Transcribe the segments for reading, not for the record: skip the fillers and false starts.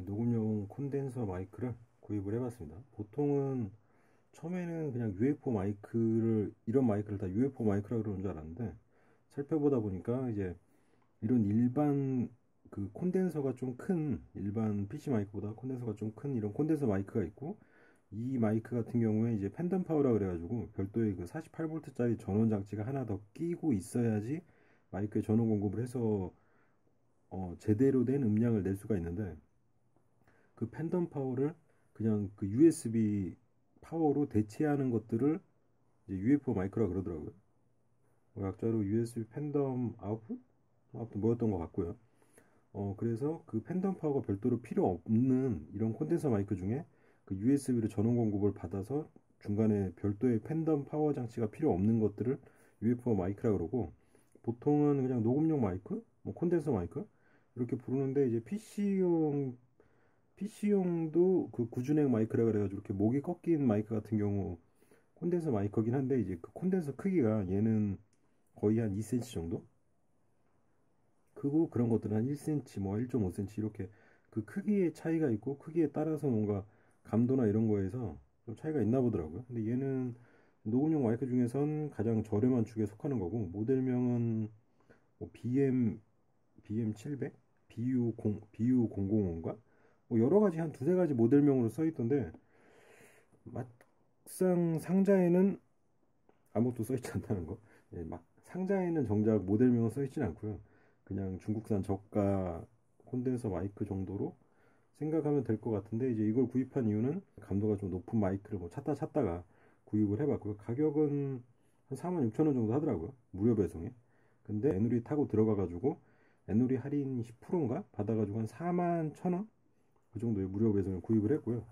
녹음용 콘덴서 마이크를 구입을 해봤습니다. 보통은 처음에는 그냥 UFO 마이크를, 이런 마이크를 다 UFO 마이크라고 그러는 줄 알았는데, 살펴보다 보니까 이제 이런 일반 그 콘덴서가 좀 큰, 일반 PC 마이크보다 콘덴서가 좀 큰 이런 콘덴서 마이크가 있고, 이 마이크 같은 경우에 이제 팬덤 파워라 그래가지고 별도의 그 48V짜리 전원 장치가 하나 더 끼고 있어야지 마이크에 전원 공급을 해서 제대로 된 음량을 낼 수가 있는데, 그 팬덤 파워를 그냥 그 USB 파워로 대체하는 것들을 이제 UFO 마이크라 그러더라고요. 뭐 약자로 USB 팬덤 아웃풋? 아무튼 뭐였던 것 같고요. 그래서 그 팬덤 파워가 별도로 필요 없는 이런 콘덴서 마이크 중에 그 USB로 전원 공급을 받아서 중간에 별도의 팬덤 파워 장치가 필요 없는 것들을 UFO 마이크라 그러고, 보통은 그냥 녹음용 마이크, 뭐 콘덴서 마이크 이렇게 부르는데, 이제 PC용도 그 구준행 마이크라 그래가지고 이렇게 목이 꺾인 마이크 같은 경우 콘덴서 마이크긴 한데, 이제 그 콘덴서 크기가 얘는 거의 한 2cm 정도 크고, 그런 것들은 한 1cm, 뭐 1.5cm 이렇게 그 크기의 차이가 있고, 크기에 따라서 뭔가 감도나 이런 거에서 좀 차이가 있나 보더라고요. 근데 얘는 녹음용 마이크 중에선 가장 저렴한 축에 속하는 거고, 모델명은 뭐 BM700, BU005인가? 뭐 여러 가지 한 두세 가지 모델명으로 써 있던데, 막상 상자에는 아무것도 써 있지 않다는 거. 예, 막 상자에는 정작 모델명은 써 있진 않고요. 그냥 중국산 저가 콘덴서 마이크 정도로 생각하면 될 것 같은데, 이제 이걸 구입한 이유는 감도가 좀 높은 마이크를 뭐 찾다가 구입을 해봤고요. 가격은 한 46,000원 정도 하더라고요. 무료 배송에. 근데 애누리 타고 들어가가지고 애누리 할인 10%인가 받아가지고 한 41,000원 그 정도의 무료 배송에 구입을 했고요.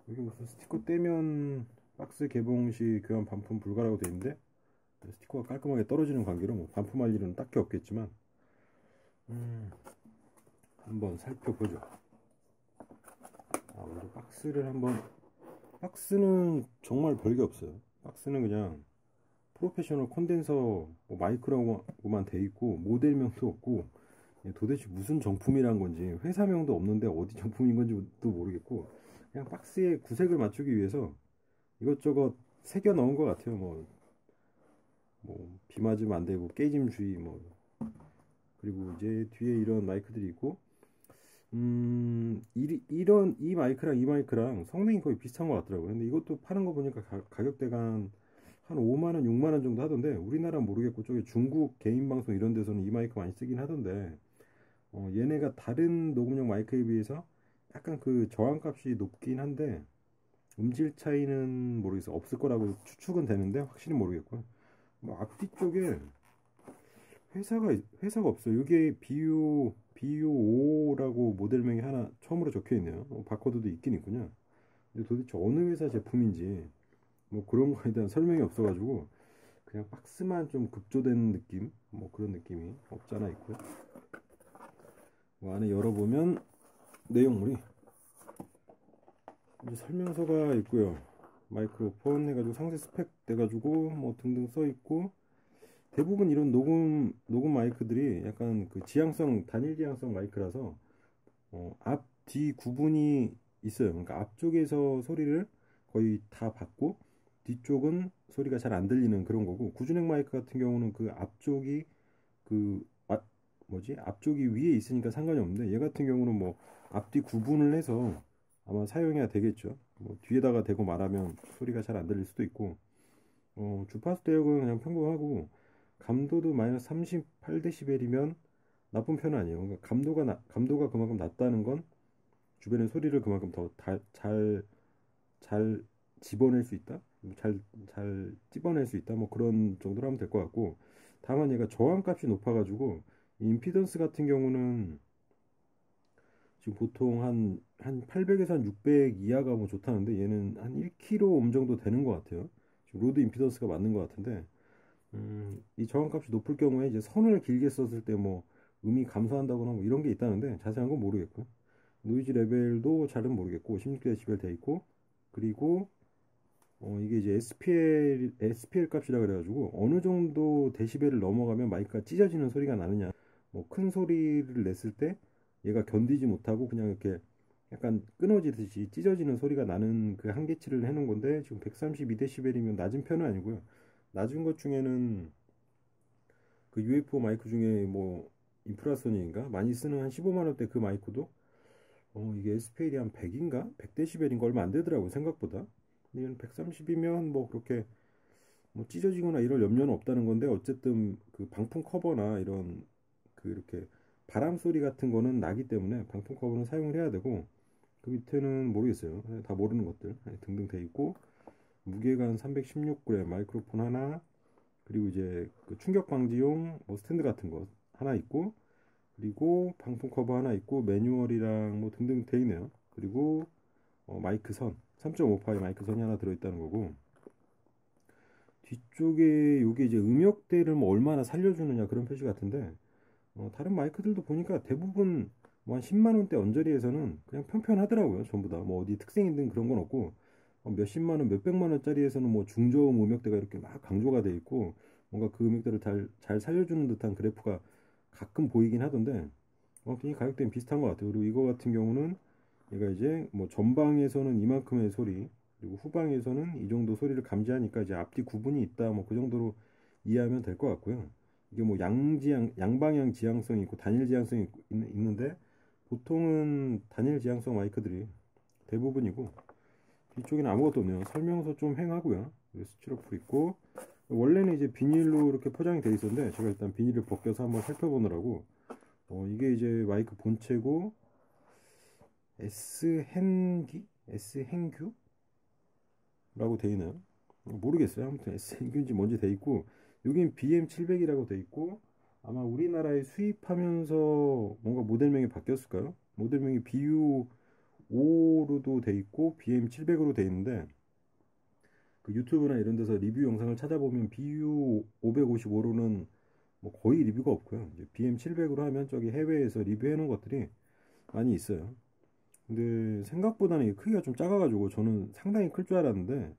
여기 무슨 스티커 떼면 박스 개봉 시 교환 반품 불가라고 돼 있는데, 스티커가 깔끔하게 떨어지는 관계로 뭐 반품할 일은 딱히 없겠지만, 한번 살펴보죠. 먼저 박스를 한번. 박스는 정말 별게 없어요. 박스는 그냥 프로페셔널 콘덴서 뭐 마이크라고만 돼 있고, 모델명도 없고, 도대체 무슨 정품이란 건지 회사명도 없는데 어디 정품인 건지도 모르겠고, 그냥 박스에 구색을 맞추기 위해서 이것저것 새겨 넣은 것 같아요. 비 맞으면 안 되고 깨짐 주의, 뭐 그리고 이제 뒤에 이런 마이크들이 있고, 이런 이 마이크랑 이 마이크랑 성능이 거의 비슷한 것 같더라고요. 근데 이것도 파는 거 보니까 가격대가 한 5만 원, 6만 원 정도 하던데, 우리나라는 모르겠고 저기 중국 개인 방송 이런 데서는 이 마이크 많이 쓰긴 하던데, 얘네가 다른 녹음용 마이크에 비해서 약간 그 저항값이 높긴 한데, 음질 차이는 모르겠어. 없을 거라고 추측은 되는데 확실히 모르겠고요. 뭐 앞뒤 쪽에 회사가 없어요. 이게 BU5라고 모델명이 하나 처음으로 적혀 있네요. 바코드도 있긴 있군요. 근데 도대체 어느 회사 제품인지 뭐 그런 거에 대한 설명이 없어가지고 그냥 박스만 좀 급조된 느낌, 뭐 그런 느낌이 없잖아 있고요. 뭐 안에 열어보면 내용물이 이제 설명서가 있고요. 마이크로폰 해가지고 상세 스펙 돼가지고 뭐 등등 써 있고, 대부분 이런 녹음 마이크들이 약간 그 단일 지향성 마이크라서 앞, 뒤 구분이 있어요. 그러니까 앞쪽에서 소리를 거의 다 받고 뒤쪽은 소리가 잘 안 들리는 그런 거고, 구준행 마이크 같은 경우는 그 앞쪽이 그 앞쪽이 위에 있으니까 상관이 없는데, 얘 같은 경우는 뭐 앞뒤 구분을 해서 아마 사용해야 되겠죠. 뭐 뒤에다가 대고 말하면 소리가 잘 안 들릴 수도 있고, 주파수 대역은 그냥 평범하고, 감도도 마이너스 38dB이면 나쁜 편은 아니에요. 그러니까 감도가 그만큼 낮다는 건 주변의 소리를 그만큼 더 잘 집어낼 수 있다? 잘 찝어낼 수 있다? 뭐 그런 정도로 하면 될 것 같고, 다만 얘가 저항값이 높아가지고, 이 임피던스 같은 경우는 지금 보통 한 800에서 한 600 이하가 뭐 좋다는데, 얘는 한 1kΩ 정도 되는 것 같아요. 지금 로드 임피던스가 맞는 것 같은데, 이 저항값이 높을 경우에 이제 선을 길게 썼을 때 뭐 음이 감소한다거나 뭐 이런 게 있다는데, 자세한 건 모르겠고, 노이즈 레벨도 잘은 모르겠고 16dB 돼 있고, 그리고 이게 이제 SPL 값이라 그래가지고 어느 정도 데시벨을 넘어가면 마이크가 찢어지는 소리가 나느냐, 뭐 큰 소리를 냈을 때 얘가 견디지 못하고 그냥 이렇게 약간 끊어지듯이 찢어지는 소리가 나는 그 한계치를 해놓은 건데 지금 132dB이면 낮은 편은 아니고요. 낮은 것 중에는 그 UFO 마이크 중에 뭐 인프라소닉인가 많이 쓰는 한 15만 원대 그 마이크도 이게 SPL이 한 100인가 100dB인가 얼마 안 되더라고요 생각보다. 근데 이건 130이면 뭐 그렇게 뭐 찢어지거나 이럴 염려는 없다는 건데 어쨌든 그 방풍 커버나 이런 그 이렇게 바람 소리 같은 거는 나기 때문에 방풍 커버는 사용을 해야 되고 그 밑에는 모르겠어요. 다 모르는 것들 등등 돼 있고 무게가 한 316g 마이크로폰 하나 그리고 이제 그 충격 방지용 뭐 스탠드 같은 거 하나 있고 그리고 방풍 커버 하나 있고 매뉴얼이랑 뭐 등등 돼 있네요. 그리고 마이크 선 3.5파이 마이크 선이 하나 들어있다는 거고 뒤쪽에 요게 이제 음역대를 뭐 얼마나 살려주느냐 그런 표시 같은데 다른 마이크들도 보니까 대부분 뭐 한 10만 원대 언저리에서는 그냥 평평하더라고요. 전부 다 뭐 어디 특색 있는 그런 건 없고 몇십만 원, 몇백만 원짜리에서는 뭐 중저음 음역대가 이렇게 막 강조가 돼 있고 뭔가 그 음역대를 잘 살려주는 듯한 그래프가 가끔 보이긴 하던데 이 가격대는 비슷한 것 같아요. 그리고 이거 같은 경우는 얘가 이제 뭐 전방에서는 이만큼의 소리 그리고 후방에서는 이 정도 소리를 감지하니까 이제 앞뒤 구분이 있다 뭐 그 정도로 이해하면 될 것 같고요. 이게 뭐 양방향 지향성이 있고 단일 지향성이 있는데 보통은 단일 지향성 마이크들이 대부분이고 뒤쪽에는 아무것도 없네요. 설명서 좀 횡하고요. 스티로폴 있고 원래는 이제 비닐로 이렇게 포장이 돼 있었는데 제가 일단 비닐을 벗겨서 한번 살펴보느라고 이게 이제 마이크 본체고 S행규라고 돼 있나요? 모르겠어요. 아무튼 S행규인지 뭔지 돼 있고 여긴 BM700이라고 돼 있고 아마 우리나라에 수입하면서 뭔가 모델명이 바뀌었을까요? 모델명이 BU5로도 돼 있고 BM700으로 돼 있는데 그 유튜브나 이런 데서 리뷰 영상을 찾아보면 BU555로는 뭐 거의 리뷰가 없고요. 이제 BM700으로 하면 저기 해외에서 리뷰해 놓은 것들이 많이 있어요. 근데 생각보다는 이 크기가 좀 작아가지고 저는 상당히 클 줄 알았는데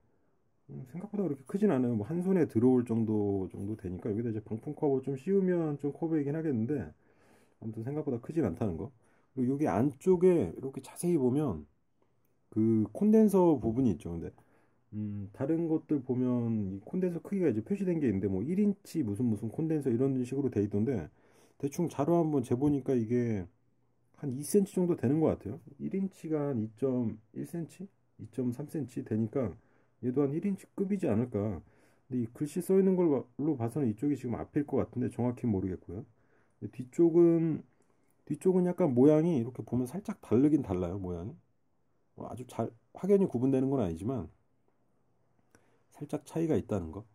생각보다 그렇게 크진 않아요. 뭐 한 손에 들어올 정도 되니까 여기다 이제 방풍 커버 좀 씌우면 좀 커 보이긴 하겠는데 아무튼 생각보다 크진 않다는 거. 그리고 여기 안쪽에 이렇게 자세히 보면 그 콘덴서 부분이 있죠. 근데 다른 것들 보면 이 콘덴서 크기가 이제 표시된 게 있는데 뭐 1인치 무슨 콘덴서 이런 식으로 돼 있던데 대충 자료 한번 재보니까 이게 한 2cm 정도 되는 것 같아요. 1인치가 한 2.1cm? 2.3cm 되니까 얘도 한 1인치급이지 않을까. 근데 이 글씨 써 있는 걸로 봐서는 이쪽이 지금 앞일 것 같은데 정확히 모르겠고요. 뒤쪽은 약간 모양이 이렇게 보면 살짝 다르긴 달라요, 모양이. 아주 잘 확연히 구분되는 건 아니지만 살짝 차이가 있다는 거.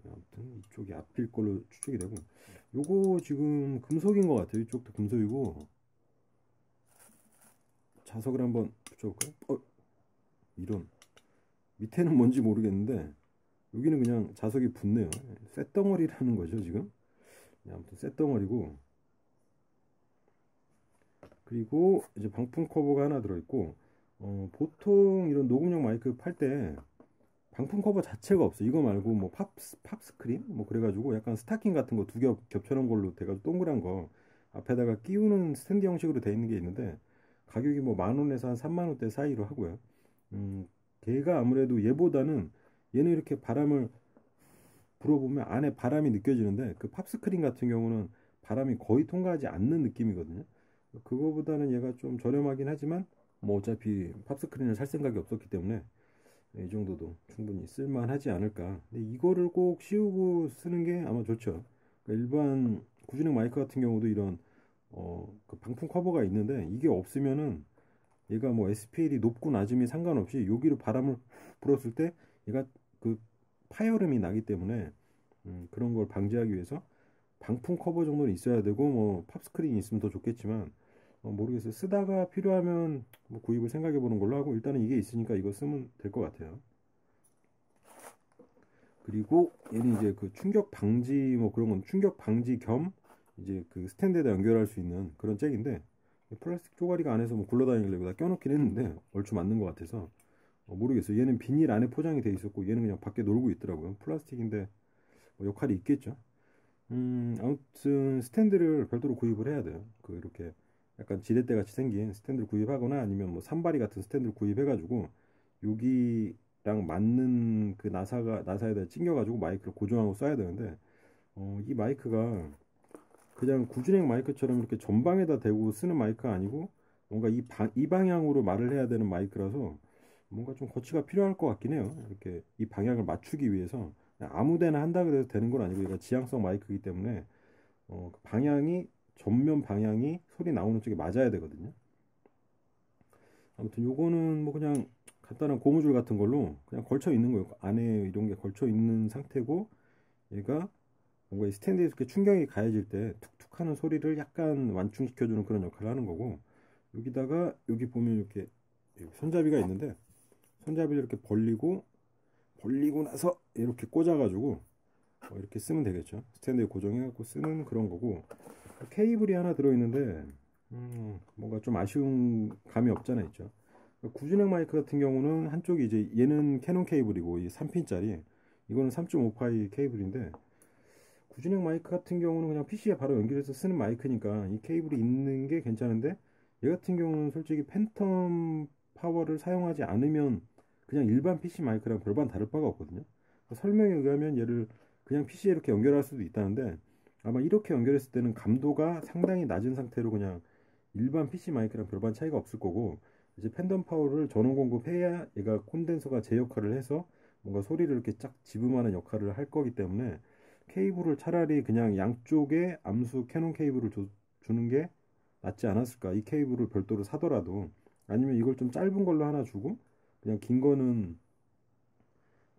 아무튼 이쪽이 앞일 걸로 추측이 되고 요거 지금 금속인 것 같아요. 이쪽도 금속이고 자석을 한번 붙여볼까요? 이런 밑에는 뭔지 모르겠는데 여기는 그냥 자석이 붙네요. 쇳덩어리라는 거죠 지금. 아무튼 쇳덩어리고 그리고 이제 방풍 커버가 하나 들어있고 보통 이런 녹음용 마이크 팔 때 방풍 커버 자체가 없어. 이거 말고 뭐 팝 스크린 뭐 그래가지고 약간 스타킹 같은 거 두 겹 겹쳐놓은 걸로 돼가지고 동그란 거 앞에다가 끼우는 스탠드 형식으로 돼 있는 게 있는데 가격이 뭐 10,000원에서 한 30,000원대 사이로 하고요. 걔가 아무래도 얘보다는 얘는 이렇게 바람을 불어보면 안에 바람이 느껴지는데 그 팝스크린 같은 경우는 바람이 거의 통과하지 않는 느낌이거든요. 그거보다는 얘가 좀 저렴하긴 하지만 뭐 어차피 팝스크린을 살 생각이 없었기 때문에 이 정도도 충분히 쓸만하지 않을까. 근데 이거를 꼭 씌우고 쓰는 게 아마 좋죠. 그러니까 일반 구준형 마이크 같은 경우도 이런 그 방풍 커버가 있는데 이게 없으면은 얘가 뭐 SPL이 높고 낮음이 상관없이 여기로 바람을 불었을 때 얘가 그 파열음이 나기 때문에 그런 걸 방지하기 위해서 방풍 커버 정도는 있어야 되고 뭐 팝스크린이 있으면 더 좋겠지만 모르겠어요. 쓰다가 필요하면 뭐 구입을 생각해 보는 걸로 하고 일단은 이게 있으니까 이거 쓰면 될 것 같아요. 그리고 얘는 이제 그 충격 방지 뭐 그런 건 충격 방지 겸 이제 그 스탠드에다 연결할 수 있는 그런 잭인데 플라스틱 쪼가리가 안에서 뭐 굴러다니길래 여기다 껴놓긴 했는데 얼추 맞는 것 같아서 모르겠어요. 얘는 비닐 안에 포장이 돼 있었고 얘는 그냥 밖에 놀고 있더라고요. 플라스틱인데 뭐 역할이 있겠죠. 아무튼 스탠드를 별도로 구입을 해야 돼요. 그 이렇게 약간 지렛대 같이 생긴 스탠드를 구입하거나 아니면 뭐 산발이 같은 스탠드를 구입해가지고 여기랑 맞는 그 나사에다 찡겨가지고 마이크를 고정하고 써야 되는데 이 마이크가 그냥 구준행 마이크처럼 이렇게 전방에다 대고 쓰는 마이크가 아니고 뭔가 이 방향으로 말을 해야 되는 마이크라서 뭔가 좀 거치가 필요할 것 같긴 해요. 이렇게 이 방향을 맞추기 위해서 아무 데나 한다 그래서 되는 건 아니고 이거 지향성 마이크이기 때문에 그 방향이 전면 방향이 소리 나오는 쪽에 맞아야 되거든요. 아무튼 요거는 뭐 그냥 간단한 고무줄 같은 걸로 그냥 걸쳐 있는 거예요. 안에 이런 게 걸쳐 있는 상태고 얘가 뭔가 이 스탠드에서 이렇게 충격이 가해질 때 툭툭 하는 소리를 약간 완충시켜주는 그런 역할을 하는 거고 여기다가 여기 보면 이렇게 손잡이가 있는데 손잡이를 이렇게 벌리고 나서 이렇게 꽂아가지고 이렇게 쓰면 되겠죠. 스탠드에 고정해갖고 쓰는 그런 거고 케이블이 하나 들어있는데 뭔가 좀 아쉬운 감이 없잖아 있죠. 구준행 마이크 같은 경우는 한쪽이 이제 얘는 캐논 케이블이고 이 3핀짜리 이거는 3.5파이 케이블인데 구준행 마이크 같은 경우는 그냥 PC에 바로 연결해서 쓰는 마이크니까 이 케이블이 있는 게 괜찮은데 얘 같은 경우는 솔직히 팬텀 파워를 사용하지 않으면 그냥 일반 PC 마이크랑 별반 다를 바가 없거든요. 설명에 의하면 얘를 그냥 PC에 이렇게 연결할 수도 있다는데 아마 이렇게 연결했을 때는 감도가 상당히 낮은 상태로 그냥 일반 PC 마이크랑 별반 차이가 없을 거고 이제 팬덤 파워를 전원 공급해야 얘가 콘덴서가 제 역할을 해서 뭔가 소리를 이렇게 쫙 집음하는 역할을 할 거기 때문에 케이블을 차라리 그냥 양쪽에 암수 캐논 케이블을 주는 게 낫지 않았을까. 이 케이블을 별도로 사더라도 아니면 이걸 좀 짧은 걸로 하나 주고 그냥 긴 거는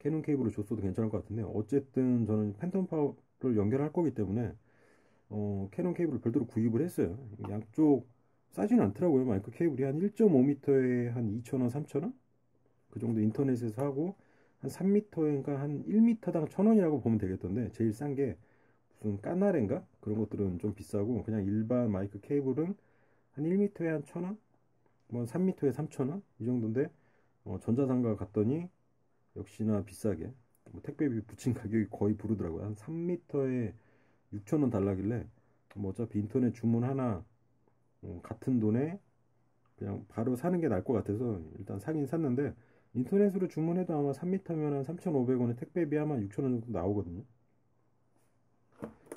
캐논 케이블을 줬어도 괜찮을 것 같은데 어쨌든 저는 팬텀 파워를 연결할 거기 때문에 캐논 케이블을 별도로 구입을 했어요. 양쪽 싸지는 않더라고요. 마이크 케이블이 한 1.5m에 한 2,000원, 3,000원? 그 정도 인터넷에서 하고 한 3m인가 한 1m당 1,000원이라고 보면 되겠던데 제일 싼 게 무슨 까나레인가? 그런 것들은 좀 비싸고 그냥 일반 마이크 케이블은 한 1m에 한 1,000원? 뭐 3m에 3,000원? 이 정도인데 전자상가 갔더니 역시나 비싸게 뭐 택배비 붙인 가격이 거의 부르더라고요. 한 3m에 6,000원 달라길래 뭐 어차피 인터넷 주문 하나 같은 돈에 그냥 바로 사는 게 나을 것 같아서 일단 사긴 샀는데 인터넷으로 주문해도 아마 3m면 한 3,500원에 택배비 아마 6,000원 정도 나오거든요.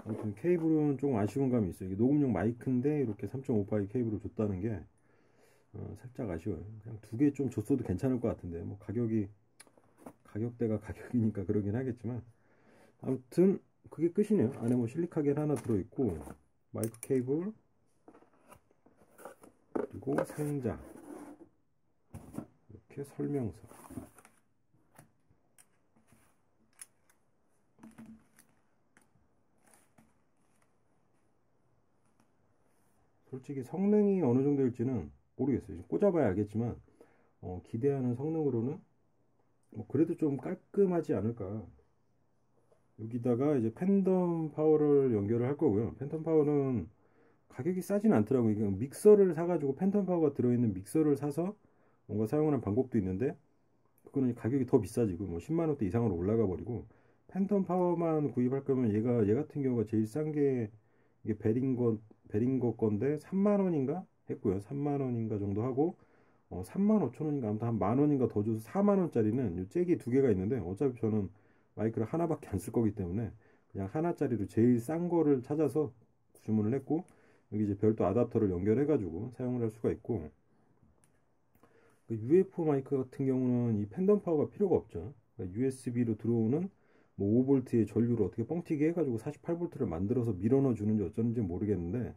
아무튼 케이블은 조금 아쉬운 감이 있어요. 이게 녹음용 마이크인데 이렇게 3.5파이 케이블을 줬다는 게 살짝 아쉬워요. 그냥 두 개 좀 줬어도 괜찮을 것 같은데 뭐 가격대가 가격이니까 그러긴 하겠지만 아무튼 그게 끝이네요. 안에 뭐 실리카겔 하나 들어있고 마이크 케이블 그리고 상자 이렇게 설명서 솔직히 성능이 어느 정도일지는 모르겠어요. 꽂아봐야 알겠지만 기대하는 성능으로는 뭐 그래도 좀 깔끔하지 않을까. 여기다가 이제 팬덤 파워를 연결을 할 거고요. 팬덤 파워는 가격이 싸진 않더라고요. 이게 믹서를 사가지고 팬덤 파워가 들어있는 믹서를 사서 뭔가 사용하는 방법도 있는데 그거는 가격이 더 비싸지고 뭐 10만 원대 이상으로 올라가 버리고 팬텀 파워만 구입할 거면 얘 같은 경우가 제일 싼 게 이게 베링거 건데 3만 원인가 했고요. 3만 원인가 정도 하고 3만 5천 원인가 아무튼 한 만 원인가 더 줘서 4만 원짜리는 요 잭이 두 개가 있는데 어차피 저는 마이크를 하나밖에 안 쓸 거기 때문에 그냥 하나짜리로 제일 싼 거를 찾아서 주문을 했고 여기 이제 별도 아답터를 연결해 가지고 사용을 할 수가 있고 UFO 마이크 같은 경우는 이 팬덤 파워가 필요가 없죠. 그러니까 USB로 들어오는 뭐 5V의 전류를 어떻게 뻥튀기 해가지고 48V를 만들어서 밀어넣어 주는지 어쩌는지 모르겠는데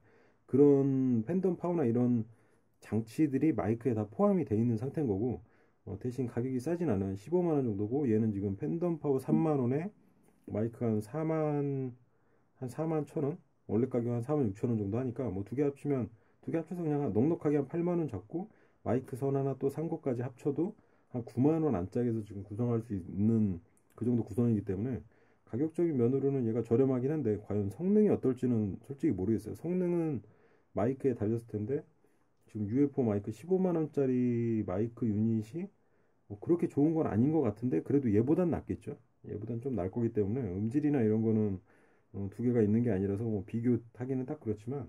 그런 팬덤 파워나 이런 장치들이 마이크에 다 포함이 돼 있는 상태인 거고 대신 가격이 싸진 않아요. 15만 원 정도고 얘는 지금 팬덤 파워 3만 원에 마이크 한 4만 천 원? 원래 가격 한 4만 6천 원 정도 하니까 뭐 두 개 합쳐서 그냥 넉넉하게 한 8만 원 잡고 마이크 선 하나 또 산 것까지 합쳐도 한 9만 원 안짝에서 지금 구성할 수 있는 그 정도 구성이기 때문에 가격적인 면으로는 얘가 저렴하긴 한데 과연 성능이 어떨지는 솔직히 모르겠어요. 성능은 마이크에 달렸을 텐데 지금 UFO 마이크 15만 원짜리 마이크 유닛이 뭐 그렇게 좋은 건 아닌 것 같은데 그래도 얘보단 낫겠죠. 얘보단 좀 나을 거기 때문에 음질이나 이런 거는 두 개가 있는 게 아니라서 뭐 비교하기는 딱 그렇지만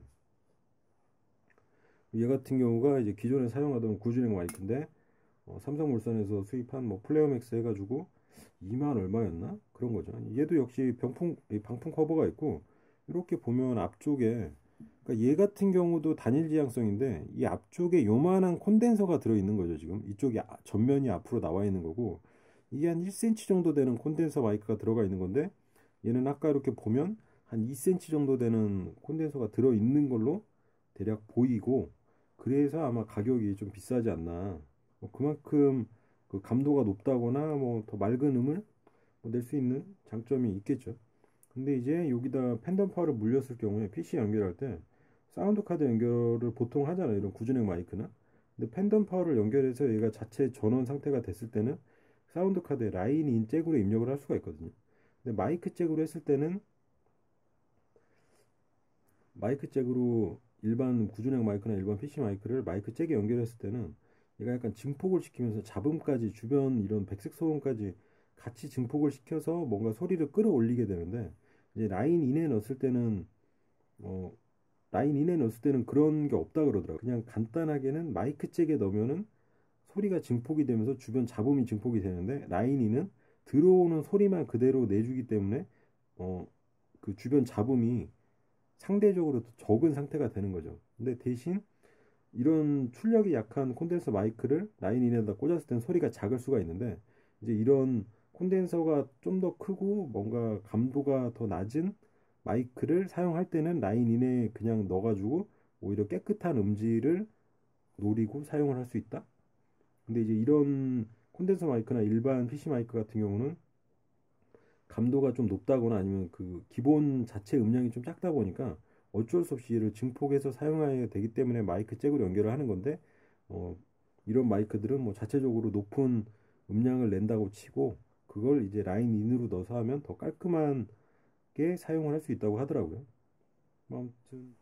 얘 같은 경우가 이제 기존에 사용하던 구준행 마이크인데 삼성물산에서 수입한 뭐 플레어맥스 해가지고 2만 얼마였나? 그런 거죠. 얘도 역시 방풍 커버가 있고 이렇게 보면 앞쪽에 그러니까 얘 같은 경우도 단일 지향성인데 이 앞쪽에 요만한 콘덴서가 들어있는 거죠. 지금 이쪽이 전면이 앞으로 나와 있는 거고 이게 한 1cm 정도 되는 콘덴서 마이크가 들어가 있는 건데 얘는 아까 이렇게 보면 한 2cm 정도 되는 콘덴서가 들어있는 걸로 대략 보이고 그래서 아마 가격이 좀 비싸지 않나. 그만큼 그 감도가 높다거나 뭐 더 맑은 음을 낼 수 있는 장점이 있겠죠. 근데 이제 여기다 팬덤 파워를 물렸을 경우에 PC 연결할 때 사운드 카드 연결을 보통 하잖아요. 이런 구준행 마이크는. 근데 팬덤 파워를 연결해서 얘가 자체 전원 상태가 됐을 때는 사운드 카드에 라인 인 잭으로 입력을 할 수가 있거든요. 근데 마이크 잭으로 했을 때는 마이크 잭으로 일반 구준행 마이크나 일반 PC 마이크를 마이크 잭에 연결했을 때는 얘가 약간 증폭을 시키면서 잡음까지 주변 이런 백색 소음까지 같이 증폭을 시켜서 뭔가 소리를 끌어올리게 되는데 이제 라인 인에 넣었을 때는 어 라인 인에 넣었을 때는 그런 게 없다 그러더라고요. 그냥 간단하게는 마이크 잭에 넣으면은 소리가 증폭이 되면서 주변 잡음이 증폭이 되는데 라인 인은 들어오는 소리만 그대로 내주기 때문에 그 주변 잡음이 상대적으로 더 적은 상태가 되는 거죠. 근데 대신 이런 출력이 약한 콘덴서 마이크를 라인인에다 꽂았을 땐 소리가 작을 수가 있는데 이제 이런 콘덴서가 좀 더 크고 뭔가 감도가 더 낮은 마이크를 사용할 때는 라인인에 그냥 넣어가지고 오히려 깨끗한 음질을 노리고 사용을 할 수 있다. 근데 이제 이런 콘덴서 마이크나 일반 PC 마이크 같은 경우는 감도가 좀 높다거나 아니면 그 기본 자체 음량이 좀 작다 보니까 어쩔 수 없이 얘를 증폭해서 사용해야 되기 때문에 마이크 잭으로 연결을 하는 건데 어, 이런 마이크들은 뭐 자체적으로 높은 음량을 낸다고 치고 그걸 이제 라인 인으로 넣어서 하면 더 깔끔하게 사용을 할 수 있다고 하더라고요. 아무튼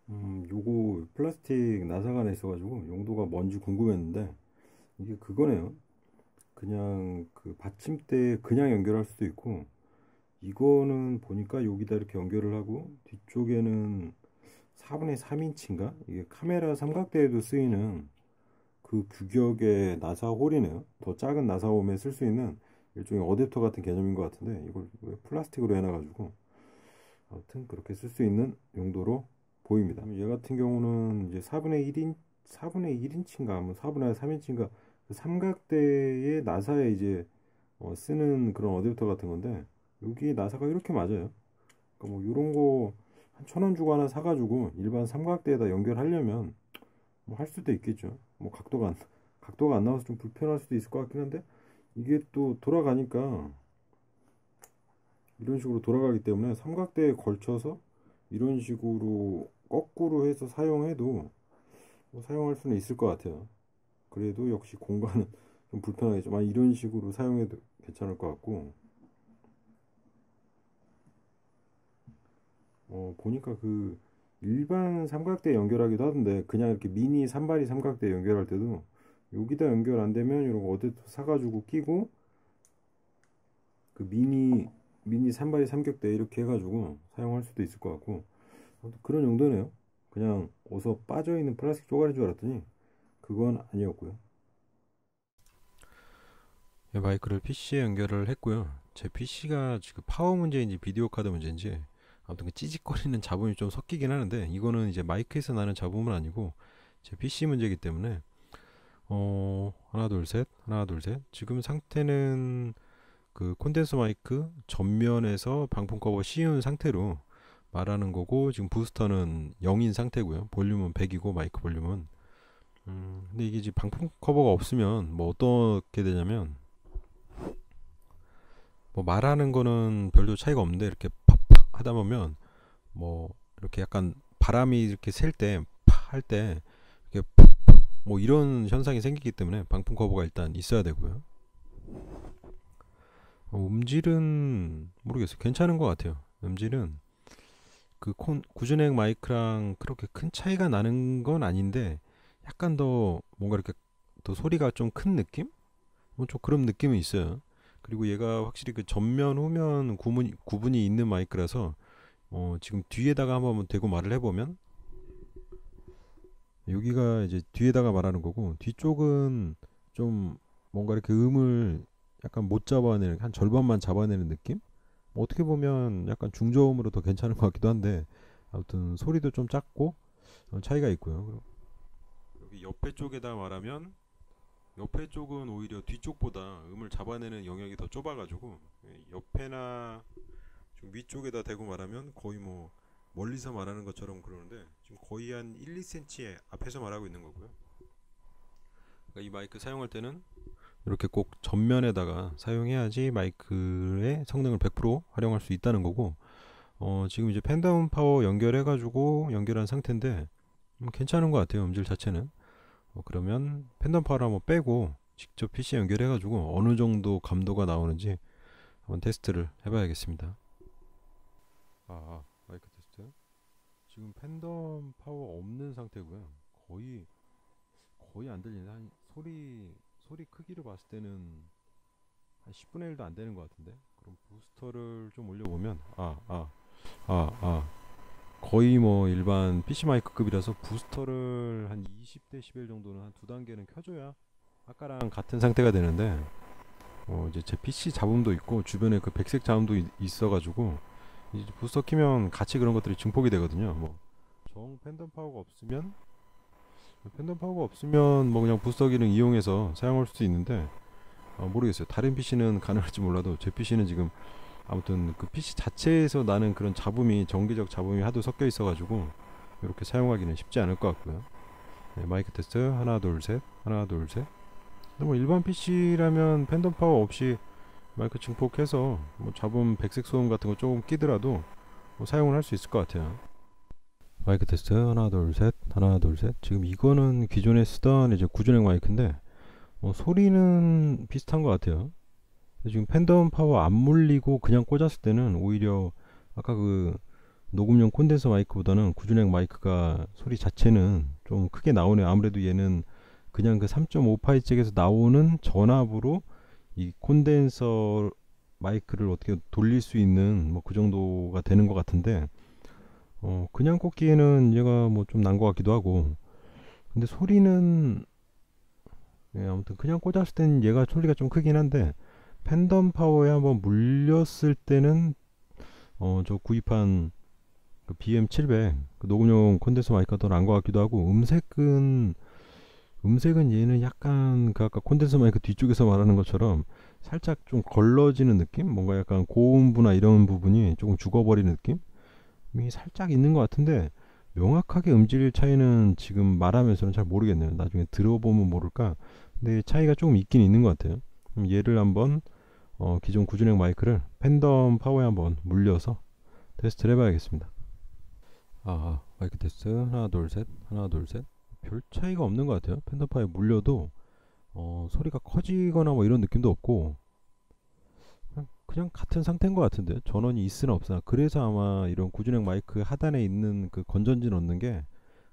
요거 플라스틱 나사가 하나 있어가지고 용도가 뭔지 궁금했는데 이게 그거네요. 그냥 그 받침대에 그냥 연결할 수도 있고 이거는 보니까 여기다 이렇게 연결을 하고 뒤쪽에는 4분의 3인치인가? 이게 카메라 삼각대에도 쓰이는 그 규격의 나사 홀이네요. 더 작은 나사 홈에 쓸 수 있는 일종의 어댑터 같은 개념인 것 같은데 이걸 왜 플라스틱으로 해놔가지고 아무튼 그렇게 쓸 수 있는 용도로 보입니다. 얘 같은 경우는 이제 4분의 1인치인가 뭐 4분의 3인치인가 그 삼각대의 나사에 이제 쓰는 그런 어댑터 같은 건데 여기 나사가 이렇게 맞아요. 그러니까 뭐 이런 거 한 1,000원 주고 하나 사가지고 일반 삼각대에다 연결하려면 뭐 할 수도 있겠죠. 뭐 각도가 안 나와서 좀 불편할 수도 있을 것 같긴 한데 이게 또 돌아가니까 이런 식으로 돌아가기 때문에 삼각대에 걸쳐서 이런 식으로 거꾸로 해서 사용해도 뭐 사용할 수는 있을 것 같아요. 그래도 역시 공간은 좀 불편하겠지만 이런 식으로 사용해도 괜찮을 것 같고 보니까 그 일반 삼각대 연결하기도 하던데 그냥 이렇게 미니 산발이 삼각대 연결할 때도 여기다 연결 안 되면 이런 거 어디 사가지고 끼고 그 미니 산발이 삼각대 이렇게 해가지고 사용할 수도 있을 것 같고 그런 용도네요. 그냥 어서 빠져 있는 플라스틱 쪼가리인 줄 알았더니 그건 아니었고요. 마이크를 PC에 연결을 했고요. 제 PC가 지금 파워 문제인지 비디오 카드 문제인지 아무튼 그 찌직거리는 잡음이 좀 섞이긴 하는데 이거는 이제 마이크에서 나는 잡음은 아니고 제 PC 문제이기 때문에 하나 둘 셋 지금 상태는 그 콘덴서 마이크 전면에서 방풍 커버 씌운 상태로 말하는 거고 지금 부스터는 0인 상태고요. 볼륨은 100이고 마이크 볼륨은 근데 이게 지금 방풍 커버가 없으면 뭐 어떻게 되냐면 뭐 말하는 거는 별로 차이가 없는데 이렇게 팍팍 하다 보면 뭐 이렇게 약간 바람이 이렇게 셀 때 팍 할 때 이렇게 뭐 이런 현상이 생기기 때문에 방풍 커버가 일단 있어야 되고요. 음질은 모르겠어요. 괜찮은 것 같아요. 음질은 그 구준행 마이크랑 그렇게 큰 차이가 나는 건 아닌데 약간 더 뭔가 이렇게 더 소리가 좀 큰 느낌? 뭐 좀 그런 느낌은 있어요. 그리고 얘가 확실히 그 전면 후면 구분이 있는 마이크라서 지금 뒤에다가 한번 대고 말을 해보면 여기가 이제 뒤에다가 말하는 거고, 뒤쪽은 좀 뭔가 이렇게 음을 약간 못 잡아내는, 한 절반만 잡아내는 느낌? 뭐 어떻게 보면 약간 중저음으로 더 괜찮은 것 같기도 한데, 아무튼 소리도 좀 작고 차이가 있고요. 그리고 여기 옆에 쪽에다 말하면, 옆에 쪽은 오히려 뒤쪽보다 음을 잡아내는 영역이 더 좁아가지고, 옆에나 좀 위쪽에다 대고 말하면 거의 뭐 멀리서 말하는 것처럼 그러는데, 지금 거의 한 1, 2cm 앞에서 말하고 있는 거고요. 그러니까 이 마이크 사용할 때는 이렇게 꼭 전면에다가 사용해야지 마이크의 성능을 100% 활용할 수 있다는 거고, 지금 이제 팬덤 파워 연결해가지고 연결한 상태인데, 괜찮은 것 같아요. 음질 자체는. 그러면 팬덤 파워를 한번 빼고 직접 PC 연결해가지고 어느 정도 감도가 나오는지 한번 테스트를 해봐야겠습니다. 마이크 테스트. 지금 팬덤 파워 없는 상태고요. 거의 거의 안 들리네. 한 소리 크기로 봤을 때는 한 10분의 1도 안 되는 것 같은데. 그럼 부스터를 좀 올려보면 거의 뭐 일반 PC 마이크급이라서 부스터를 한 20dB 정도는 한 두 단계는 켜줘야 아까랑 같은 상태가 되는데, 이제 제 PC 잡음도 있고 주변에 그 백색 잡음도 있어가지고 이제 부스터 키면 같이 그런 것들이 증폭이 되거든요. 뭐 정 팬덤 파워가 없으면 뭐 그냥 부스터 기능 이용해서 사용할 수도 있는데, 모르겠어요. 다른 PC는 가능할지 몰라도 제 PC는 지금 아무튼 그 PC 자체에서 나는 그런 잡음이, 전기적 잡음이 하도 섞여 있어가지고 이렇게 사용하기는 쉽지 않을 것 같고요. 네, 마이크 테스트 하나 둘 셋, 하나 둘 셋. 근데 뭐 일반 PC라면 팬덤 파워 없이 마이크 증폭해서 뭐 잡음, 백색 소음 같은 거 조금 끼더라도 뭐 사용을 할 수 있을 것 같아요. 마이크 테스트 하나 둘 셋, 하나 둘 셋. 지금 이거는 기존에 쓰던 이제 구준액 마이크인데, 소리는 비슷한 것 같아요. 지금 팬덤 파워 안 물리고 그냥 꽂았을 때는 오히려 아까 그 녹음용 콘덴서 마이크보다는 구준액 마이크가 소리 자체는 좀 크게 나오네요. 아무래도 얘는 그냥 그 3.5파이 잭에서 나오는 전압으로 이 콘덴서 마이크를 어떻게 돌릴 수 있는 뭐 그 정도가 되는 것 같은데, 그냥 꽂기에는 얘가 뭐 좀 난 것 같기도 하고. 근데 소리는, 아무튼 그냥 꽂았을 때는 얘가 소리가 좀 크긴 한데, 팬덤 파워에 한번 물렸을 때는 저 구입한 그 BM700 그 녹음용 콘덴서 마이크가 더 나은 것 같기도 하고, 음색은 얘는 약간 그 아까 콘덴서 마이크 뒤쪽에서 말하는 것처럼 살짝 좀 걸러지는 느낌? 뭔가 약간 고음부나 이런 부분이 조금 죽어버리는 느낌이 살짝 있는 것 같은데, 명확하게 음질 차이는 지금 말하면서는 잘 모르겠네요. 나중에 들어보면 모를까. 근데 차이가 조금 있긴 있는 것 같아요. 그럼 얘를 한번 기존 구준액 마이크를 팬덤 파워에 한번 물려서 테스트를 해봐야겠습니다. 마이크 테스트 하나 둘 셋, 하나 둘 셋. 별 차이가 없는 것 같아요. 팬덤 파워에 물려도 소리가 커지거나 뭐 이런 느낌도 없고, 그냥 같은 상태인 것 같은데, 전원이 있으나 없으나. 그래서 아마 이런 구준액 마이크 하단에 있는 그 건전지 넣는 게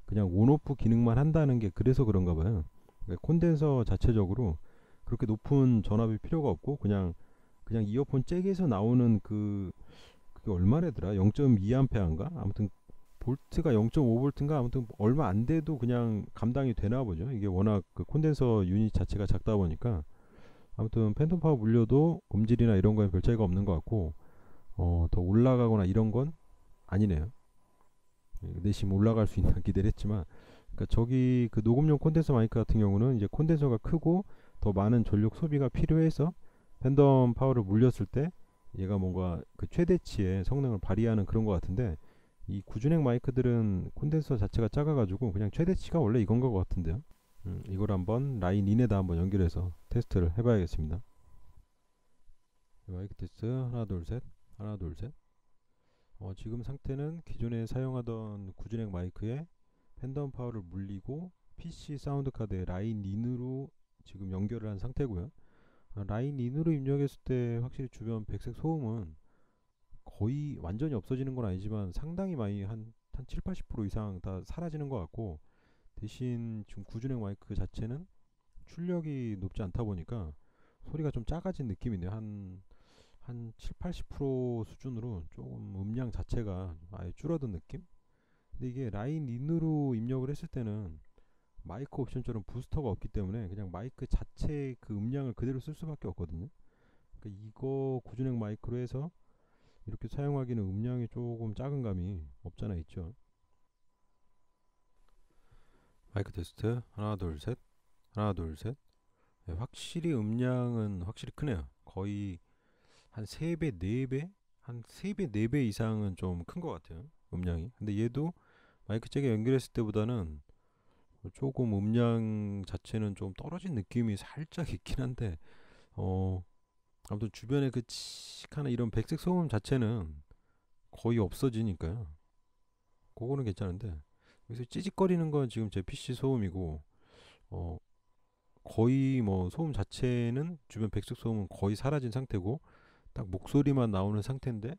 그냥 온오프 기능만 한다는 게 그래서 그런가 봐요. 그러니까 콘덴서 자체적으로 그렇게 높은 전압이 필요가 없고, 그냥 이어폰 잭에서 나오는 그게 얼마래더라? 0.2A인가? 아무튼 볼트가 0.5V인가? 아무튼 얼마 안 돼도 그냥 감당이 되나 보죠. 이게 워낙 그 콘덴서 유닛 자체가 작다 보니까. 아무튼 팬텀 파워 물려도 음질이나 이런 거에 별 차이가 없는 것 같고, 더 올라가거나 이런 건 아니네요. 내심 올라갈 수 있나 기대를 했지만, 그러니까 저기 그 녹음용 콘덴서 마이크 같은 경우는 이제 콘덴서가 크고 더 많은 전력 소비가 필요해서 팬덤 파워를 물렸을 때 얘가 뭔가 그 최대치의 성능을 발휘하는 그런 것 같은데, 이 구준액 마이크들은 콘덴서 자체가 작아가지고 그냥 최대치가 원래 이건 것 같은데요. 이걸 한번 라인 인에다 한번 연결해서 테스트를 해봐야겠습니다. 마이크 테스트 하나 둘 셋, 하나 둘 셋. 지금 상태는 기존에 사용하던 구준액 마이크에 팬덤 파워를 물리고 PC 사운드 카드에 라인 인으로 지금 연결을 한 상태고요. 라인 인으로 입력했을 때 확실히 주변 백색 소음은 거의 완전히 없어지는 건 아니지만 상당히 많이 한 7, 80% 이상 다 사라지는 것 같고, 대신 지금 구준액 마이크 자체는 출력이 높지 않다 보니까 소리가 좀 작아진 느낌이네요. 한 7, 80% 수준으로 조금 음량 자체가 아예 줄어든 느낌? 근데 이게 라인 인으로 입력을 했을 때는 마이크 옵션처럼 부스터가 없기 때문에 그냥 마이크 자체의 그 음량을 그대로 쓸 수밖에 없거든요. 그러니까 이거 구준행 마이크로 해서 이렇게 사용하기는 음량이 조금 작은 감이 없잖아 있죠. 마이크 테스트 하나 둘 셋, 하나 둘 셋. 네, 확실히 음량은 확실히 크네요. 거의 한 3배, 4배? 한 3배, 4배 이상은 좀 큰 것 같아요. 음량이. 근데 얘도 마이크 잭에 연결했을 때보다는 조금 음량 자체는 좀 떨어진 느낌이 살짝 있긴 한데, 어, 아무튼 주변에 그 칙하는 이런 백색 소음 자체는 거의 없어지니까요. 그거는 괜찮은데, 여기서 찌직거리는 건 지금 제 PC 소음이고, 어, 거의 뭐 소음 자체는 주변 백색 소음은 거의 사라진 상태고, 딱 목소리만 나오는 상태인데,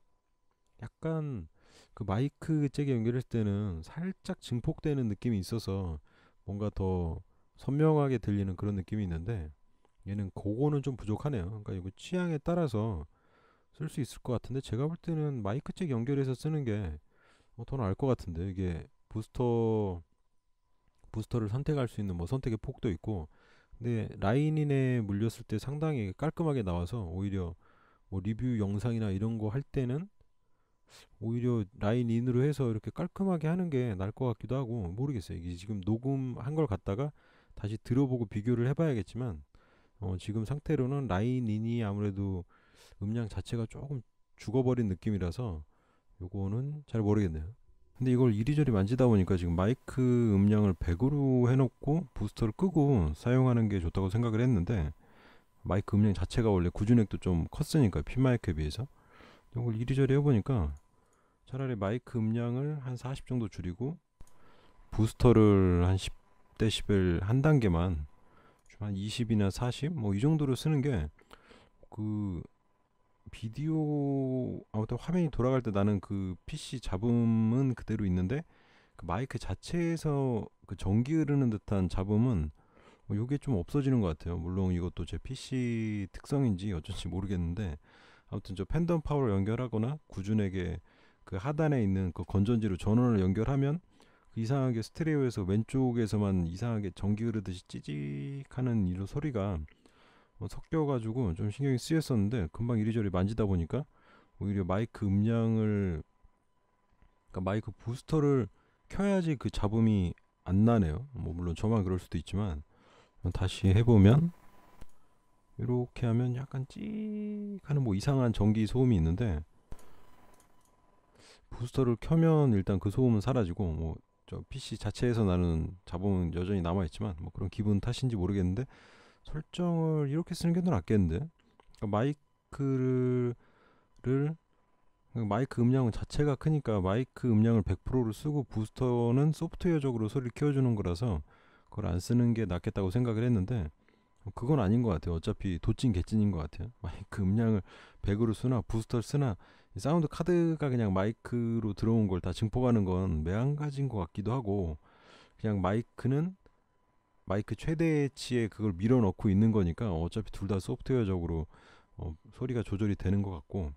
약간 그 마이크 잭에 연결했을 때는 살짝 증폭되는 느낌이 있어서 뭔가 더 선명하게 들리는 그런 느낌이 있는데 얘는 그거는 좀 부족하네요. 그러니까 이거 취향에 따라서 쓸 수 있을 것 같은데 제가 볼 때는 마이크 잭 연결해서 쓰는 게 더 나을 것 같은데 이게 부스터를 선택할 수 있는 뭐 선택의 폭도 있고 근데 라인인에 물렸을 때 상당히 깔끔하게 나와서 오히려 뭐 리뷰 영상이나 이런 거 할 때는 오히려 라인 인으로 해서 이렇게 깔끔하게 하는 게 나을 것 같기도 하고 모르겠어요. 이게 지금 녹음한 걸 갖다가 다시 들어보고 비교를 해봐야겠지만 지금 상태로는 라인 인이 아무래도 음량 자체가 조금 죽어버린 느낌이라서 요거는 잘 모르겠네요. 근데 이걸 이리저리 만지다 보니까 지금 마이크 음량을 100으로 해놓고 부스터를 끄고 사용하는 게 좋다고 생각을 했는데 마이크 음량 자체가 원래 구준액도 좀 컸으니까 핀 마이크에 비해서 이걸 이리저리 해보니까 차라리 마이크 음량을 한 40 정도 줄이고 부스터를 한 10dB 한 단계만 한 20이나 40 뭐 이 정도로 쓰는 게 그 비디오 아무튼 화면이 돌아갈 때 나는 그 PC 잡음은 그대로 있는데 그 마이크 자체에서 그 전기 흐르는 듯한 잡음은 요게 좀 없어지는 것 같아요. 물론 이것도 제 PC 특성인지 어쩐지 모르겠는데 아무튼 저 팬덤 파워를 연결하거나 구준에게 그 하단에 있는 그 건전지로 전원을 연결하면 그 이상하게 스테레오에서 왼쪽에서만 이상하게 전기 흐르듯이 찌직하는 이런 소리가 섞여가지고 좀 신경이 쓰였었는데 금방 이리저리 만지다 보니까 오히려 마이크 음량을 그러니까 마이크 부스터를 켜야지 그 잡음이 안 나네요. 뭐 물론 저만 그럴 수도 있지만 다시 해보면 이렇게 하면 약간 찍 하는 뭐 이상한 전기 소음이 있는데 부스터를 켜면 일단 그 소음은 사라지고 뭐 저 PC 자체에서 나는 잡음은 여전히 남아있지만 뭐 그런 기분 탓인지 모르겠는데 설정을 이렇게 쓰는 게 더 낫겠는데 그러니까 마이크 음량은 자체가 크니까 마이크 음량을 100%로 쓰고 부스터는 소프트웨어적으로 소리를 키워주는 거라서 그걸 안 쓰는 게 낫겠다고 생각을 했는데 그건 아닌 것 같아요. 어차피 도찐 개찐인 것 같아요. 마이크 음량을 100으로 쓰나 부스터를 쓰나 사운드 카드가 그냥 마이크로 들어온 걸 다 증폭하는 건 매한가지인 것 같기도 하고 그냥 마이크는 마이크 최대치에 그걸 밀어넣고 있는 거니까 어차피 둘 다 소프트웨어적으로 소리가 조절이 되는 것 같고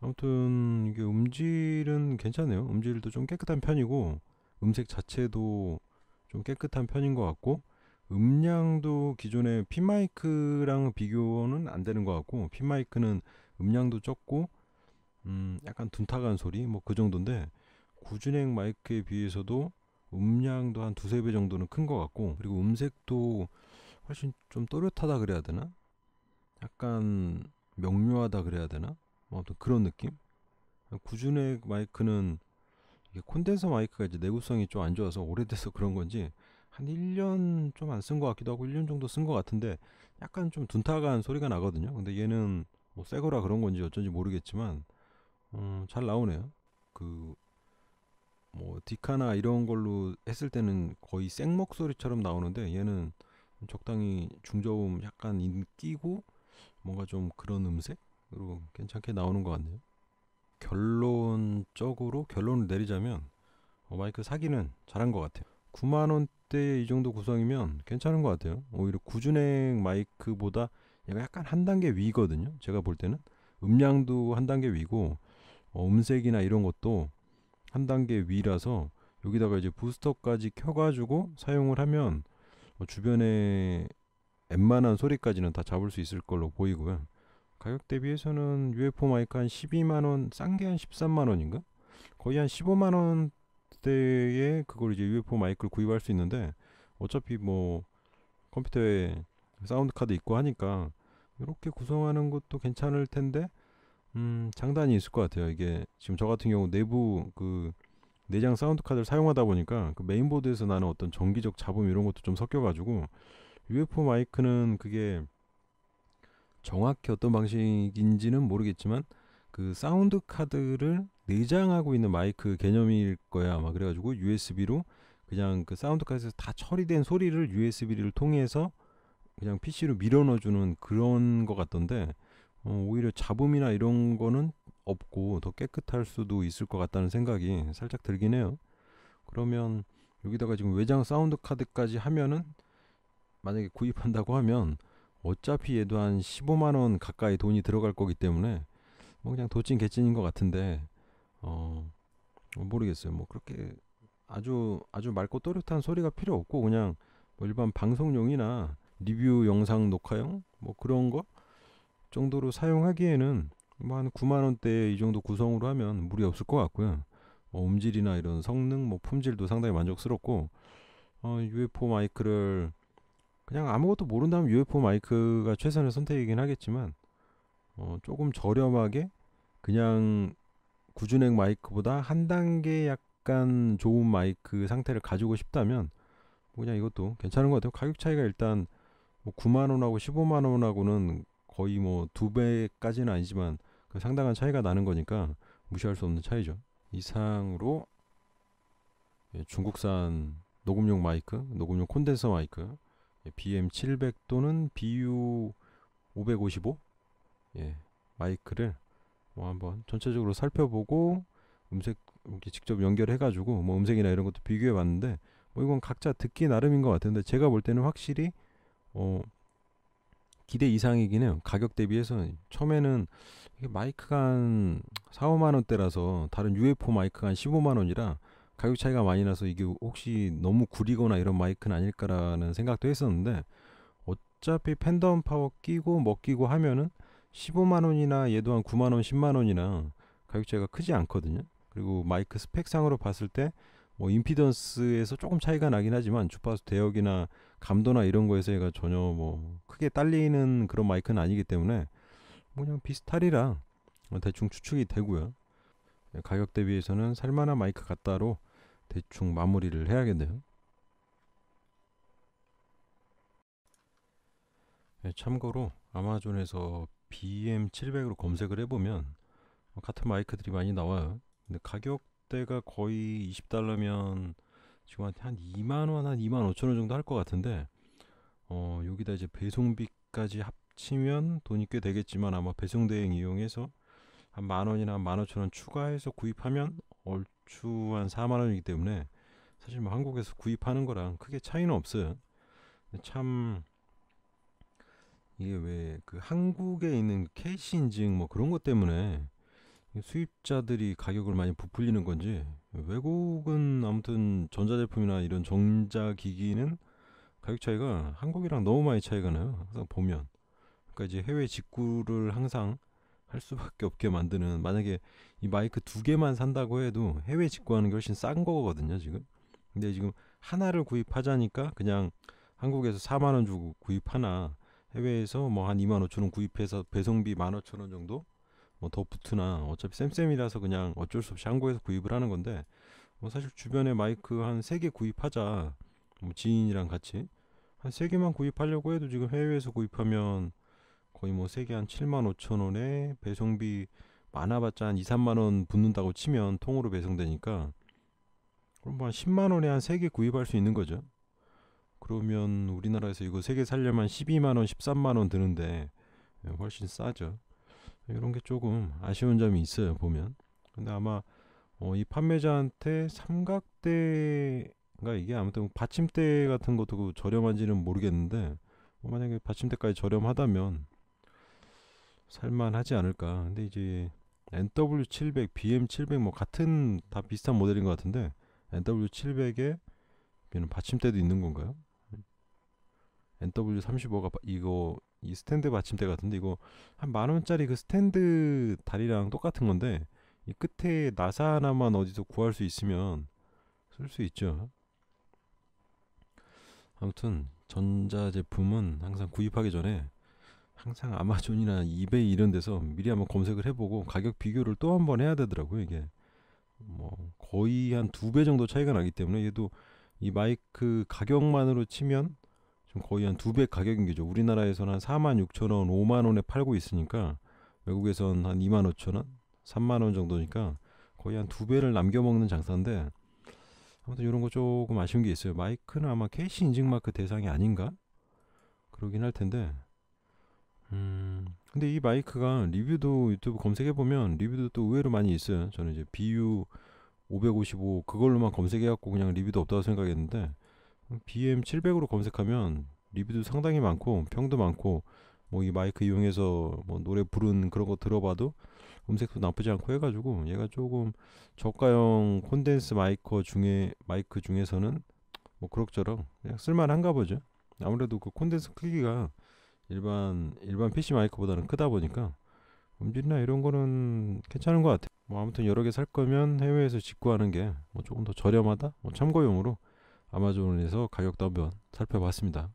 아무튼 이게 음질은 괜찮네요. 음질도 좀 깨끗한 편이고 음색 자체도 좀 깨끗한 편인 것 같고 음량도 기존의 핀마이크랑 비교는 안 되는 것 같고 핀마이크는 음량도 적고 약간 둔탁한 소리 뭐 그 정도인데 구준행 마이크에 비해서도 음량도 한 두세 배 정도는 큰 것 같고 그리고 음색도 훨씬 좀 또렷하다 그래야 되나? 약간 명료하다 그래야 되나? 뭐 아무튼 그런 느낌? 구준행 마이크는 이게 콘덴서 마이크가 이제 내구성이 좀 안 좋아서 오래돼서 그런 건지 한 1년 좀 안 쓴 것 같기도 하고 1년 정도 쓴 것 같은데 약간 좀 둔탁한 소리가 나거든요. 근데 얘는 뭐 새거라 그런 건지 어쩐지 모르겠지만 잘 나오네요. 그 뭐 디카나 이런 걸로 했을 때는 거의 생 목소리처럼 나오는데 얘는 적당히 중저음 약간 끼고 뭔가 좀 그런 음색으로 괜찮게 나오는 것 같네요. 결론을 내리자면 마이크 사기는 잘한 것 같아요. 9만 원대 이 정도 구성이면 괜찮은 것 같아요. 오히려 구준행 마이크보다 얘가 약간 한 단계 위거든요. 제가 볼 때는 음량도 한 단계 위고 음색이나 이런 것도 한 단계 위라서 여기다가 이제 부스터까지 켜가지고 사용을 하면 주변에 웬만한 소리까지는 다 잡을 수 있을 걸로 보이고요. 가격 대비해서는 UFO 마이크 한 12만원, 싼 게 한 13만원인가? 거의 한 15만원대에 그걸 이제 UFO 마이크를 구입할 수 있는데, 어차피 뭐 컴퓨터에 사운드 카드 있고 하니까 이렇게 구성하는 것도 괜찮을 텐데, 장단이 있을 것 같아요. 이게 지금 저 같은 경우 내부 그 내장 사운드 카드를 사용하다 보니까 그 메인보드에서 나는 어떤 전기적 잡음 이런 것도 좀 섞여가지고, UFO 마이크는 그게 정확히 어떤 방식인지는 모르겠지만 그 사운드 카드를 내장하고 있는 마이크 개념일 거야 아마. 그래가지고 USB로 그냥 그 사운드 카드에서 다 처리된 소리를 USB를 통해서 그냥 PC로 밀어 넣어주는 그런 거 같던데, 오히려 잡음이나 이런 거는 없고 더 깨끗할 수도 있을 것 같다는 생각이 살짝 들긴 해요. 그러면 여기다가 지금 외장 사운드 카드까지 하면은, 만약에 구입한다고 하면 어차피 얘도 한 15만원 가까이 돈이 들어갈 거기 때문에 뭐 그냥 도찐 개찐인 것 같은데, 어 모르겠어요. 뭐 그렇게 아주 맑고 또렷한 소리가 필요 없고, 그냥 뭐 일반 방송용이나 리뷰 영상 녹화용 뭐 그런 거 정도로 사용하기에는 뭐 한 9만 원대 이 정도 구성으로 하면 무리 없을 것 같고요. 음질이나 이런 성능, 뭐 품질도 상당히 만족스럽고, UFO 마이크를 그냥 아무것도 모른다면 UFO 마이크가 최선의 선택이긴 하겠지만, 조금 저렴하게 그냥 구준액 마이크보다 한 단계 약간 좋은 마이크 상태를 가지고 싶다면 뭐 그냥 이것도 괜찮은 것 같아요. 가격 차이가 일단 뭐 9만 원하고 15만 원하고는 거의 뭐 두 배까지는 아니지만 그 상당한 차이가 나는 거니까 무시할 수 없는 차이죠. 이상으로 중국산 녹음용 마이크, 녹음용 콘덴서 마이크 BM700 또는 BU555 마이크를 뭐 한번 전체적으로 살펴보고, 음색 이렇게 직접 연결해가지고 뭐 음색이나 이런 것도 비교해봤는데, 뭐 이건 각자 듣기 나름인 것 같은데 제가 볼 때는 확실히 어, 기대 이상이긴 해요. 가격 대비해서 처음에는 이게 마이크가 한 4, 5만 원대라서 다른 UFO 마이크가 한 15만 원이라 가격 차이가 많이 나서 이게 혹시 너무 구리거나 이런 마이크는 아닐까라는 생각도 했었는데, 어차피 팬덤 파워 끼고 먹기고 하면은 15만 원이나 얘도 한 9만 원, 10만 원이나 가격 차이가 크지 않거든요. 그리고 마이크 스펙상으로 봤을 때 뭐 임피던스에서 조금 차이가 나긴 하지만 주파수 대역이나 감도나 이런 거에서 얘가 전혀 뭐 크게 딸리는 그런 마이크는 아니기 때문에 뭐 그냥 비슷하리라 대충 추측이 되고요. 가격 대비해서는 살만한 마이크 같다로 대충 마무리를 해야겠네요. 참고로 아마존에서 BM700으로 검색을 해보면 같은 마이크들이 많이 나와요. 근데 가격대가 거의 20달러면 지금 한 2만원, 한 2만 5천원 정도 할 것 같은데, 여기다 이제 배송비까지 합치면 돈이 꽤 되겠지만 아마 배송 대행 이용해서 한 만원이나 15,000원 추가해서 구입하면 얼추 한 4만원이기 때문에 사실 뭐 한국에서 구입하는 거랑 크게 차이는 없어요. 참 이게 왜 그 한국에 있는 KC 인증 뭐 그런 것 때문에 수입자들이 가격을 많이 부풀리는 건지, 외국은 아무튼 전자제품이나 이런 전자기기는 가격 차이가 한국이랑 너무 많이 차이가 나요. 항상 보면. 그러니까 이제 해외 직구를 항상 할 수밖에 없게 만드는, 만약에 이 마이크 두 개만 산다고 해도 해외 직구하는 게 훨씬 싼 거거든요, 지금. 근데 지금 하나를 구입하자니까 그냥 한국에서 4만 원 주고 구입하나 해외에서 뭐 한 2만 5천 원 구입해서 배송비 15,000원 정도 뭐 더 붙으나, 어차피 쌤쌤이라서 그냥 어쩔 수 없이 한국에서 구입을 하는 건데, 뭐 사실 주변에 마이크 한 3개 구입하자, 뭐 지인이랑 같이 한 3개만 구입하려고 해도 지금 해외에서 구입하면 거의 뭐 3개 한 7만 5천 원에 배송비 많아봤자 한 2, 3만 원 붙는다고 치면 통으로 배송되니까, 그럼 뭐 한 10만 원에 한 3개 구입할 수 있는 거죠. 그러면 우리나라에서 이거 3개 살려면 12만 원, 13만 원 드는데 훨씬 싸죠. 이런 게 조금 아쉬운 점이 있어요, 보면. 근데 아마 이 판매자한테 삼각대가, 이게 아무튼 받침대 같은 것도 저렴한지는 모르겠는데, 만약에 받침대까지 저렴하다면 살만하지 않을까. 근데 이제 NW700, BM700 뭐 같은 다 비슷한 모델인 것 같은데, NW700에 얘는 받침대도 있는 건가요? NW35가 이거 이 스탠드 받침대 같은데, 이거 한 10,000원짜리 그 스탠드 다리랑 똑같은 건데, 이 끝에 나사 하나만 어디서 구할 수 있으면 쓸 수 있죠. 아무튼 전자제품은 항상 구입하기 전에 항상 아마존이나 이베이 이런 데서 미리 한번 검색을 해보고 가격 비교를 또 한번 해야 되더라고요. 이게 뭐 거의 한 2배 정도 차이가 나기 때문에, 얘도 이 마이크 가격만으로 치면 좀 거의 한 2배 가격인 거죠. 우리나라에서는 한 46,000원, 5만원에 팔고 있으니까 외국에선 한 25,000원, 3만원 정도니까 거의 한 2배를 남겨먹는 장사인데, 아무튼 이런 거 조금 아쉬운 게 있어요. 마이크는 아마 KC 인증마크 대상이 아닌가? 그러긴 할 텐데, 근데 이 마이크가 리뷰도 유튜브 검색해보면 리뷰도 또 의외로 많이 있어요. 저는 이제 BU 555 그걸로만 검색해갖고 그냥 리뷰도 없다고 생각했는데, BM 700으로 검색하면 리뷰도 상당히 많고 평도 많고, 뭐 이 마이크 이용해서 뭐 노래 부른 그런 거 들어봐도 음색도 나쁘지 않고 해가지고, 얘가 조금 저가형 콘덴스 마이크 중에서는 뭐 그럭저럭 그냥 쓸만한가 보죠. 아무래도 그 콘덴스 크기가 일반 PC 마이크보다는 크다 보니까 음질이나 이런 거는 괜찮은 것 같아요. 뭐 아무튼 여러 개 살 거면 해외에서 직구하는 게 뭐 조금 더 저렴하다, 뭐 참고용으로 아마존에서 가격도 한번 살펴봤습니다.